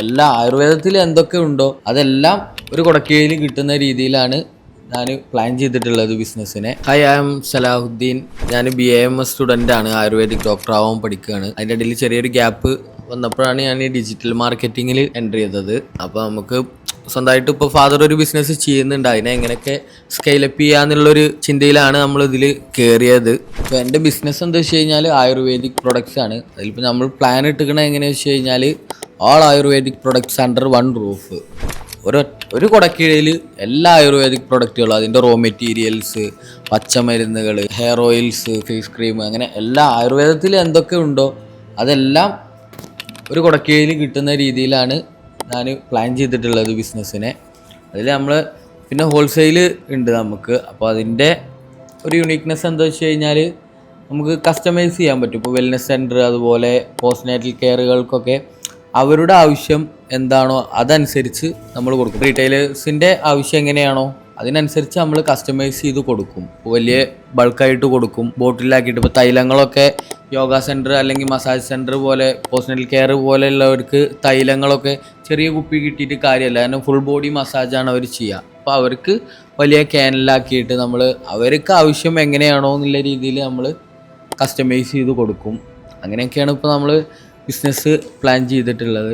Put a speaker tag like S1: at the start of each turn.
S1: എല്ലാ ആയുർവേദത്തിൽ എന്തൊക്കെ ഉണ്ടോ അതെല്ലാം ഒരു കുടക്കീഴിൽ കിട്ടുന്ന രീതിയിലാണ് ഞാൻ പ്ലാൻ ചെയ്തിട്ടുള്ളത് ബിസിനസ്സിനെ. Hi, I M Salahuddin. ഞാൻ BAMS സ്റ്റുഡൻ്റ് ആണ്, ആയുർവേദിക് ഡോക്ടർ ആവാൻ പഠിക്കുകയാണ്. അതിൻ്റെ ഇടയിൽ ചെറിയൊരു ഗ്യാപ്പ് വന്നപ്പോഴാണ് ഞാൻ ഈ ഡിജിറ്റൽ മാർക്കറ്റിങ്ങിൽ എൻ്റർ ചെയ്തത്. അപ്പോൾ നമുക്ക് സ്വന്തമായിട്ട് ഇപ്പോൾ ഫാദർ ഒരു ബിസിനസ് ചെയ്യുന്നുണ്ട്, അതിനെ എങ്ങനെയൊക്കെ സ്കെയിലപ്പ് ചെയ്യാന്നുള്ളൊരു ചിന്തയിലാണ് നമ്മൾ ഇതിൽ കയറിയത്. ഇപ്പോൾ എൻ്റെ ബിസിനസ് എന്താ വെച്ച് കഴിഞ്ഞാൽ ആയുർവേദിക് പ്രൊഡക്ട്സ് ആണ്. അതിലിപ്പോൾ നമ്മൾ പ്ലാൻ ഇട്ടിരിക്കണത് എങ്ങനെയാണെന്ന് വെച്ച് കഴിഞ്ഞാൽ all ayurvedic products under one roof. ഒരു കുടക്കീഴിൽ എല്ലാ ആയുർവേദിക് പ്രൊഡക്റ്റുകളും, അതിൻ്റെ റോ മെറ്റീരിയൽസ്, പച്ചമരുന്നുകൾ, ഹെയർ ഓയിൽസ്, ഫേസ് ക്രീം, അങ്ങനെ എല്ലാ ആയുർവേദത്തിൽ എന്തൊക്കെ ഉണ്ടോ അതെല്ലാം ഒരു കുടക്കീഴിൽ കിട്ടുന്ന രീതിയിലാണ് ഞാൻ പ്ലാൻ ചെയ്തിട്ടുള്ളത് ബിസിനസ്സിനെ. അതിൽ നമ്മൾ പിന്നെ ഹോൾസെയിൽ ഉണ്ട് നമുക്ക്. അപ്പോൾ അതിൻ്റെ ഒരു യുണീക്നെസ് എന്താ വെച്ച് കഴിഞ്ഞാൽ നമുക്ക് കസ്റ്റമൈസ് ചെയ്യാൻ പറ്റും. ഇപ്പോൾ വെൽനെസ് സെൻറ്റർ, അതുപോലെ പോസ്റ്റ്നേറ്റൽ കെയറുകൾക്കൊക്കെ അവരുടെ ആവശ്യം എന്താണോ അതനുസരിച്ച് നമ്മൾ കൊടുക്കും. റീറ്റെയിലേഴ്സിൻ്റെ ആവശ്യം എങ്ങനെയാണോ അതിനനുസരിച്ച് നമ്മൾ കസ്റ്റമൈസ് ചെയ്ത് കൊടുക്കും. വലിയ ബൾക്കായിട്ട് കൊടുക്കും, ബോട്ടിലാക്കിയിട്ട്. ഇപ്പോൾ തൈലങ്ങളൊക്കെ യോഗ സെൻറ്റർ അല്ലെങ്കിൽ മസാജ് സെൻറ്റർ പോലെ, പോസ്റ്റ്നേറ്റൽ കെയർ പോലെയുള്ളവർക്ക് തൈലങ്ങളൊക്കെ ചെറിയ കുപ്പി കിട്ടിയിട്ട് കാര്യമല്ല, കാരണം ഫുൾ ബോഡി മസാജാണ് അവർ ചെയ്യുക. അപ്പോൾ അവർക്ക് വലിയ ക്യാനിലാക്കിയിട്ട് നമ്മൾ അവർക്ക് ആവശ്യം എങ്ങനെയാണോ എന്നുള്ള രീതിയിൽ നമ്മൾ കസ്റ്റമൈസ് ചെയ്ത് കൊടുക്കും. അങ്ങനെയൊക്കെയാണ് ഇപ്പോൾ നമ്മൾ ബിസിനസ് പ്ലാൻ ചെയ്തിട്ടുള്ളത്.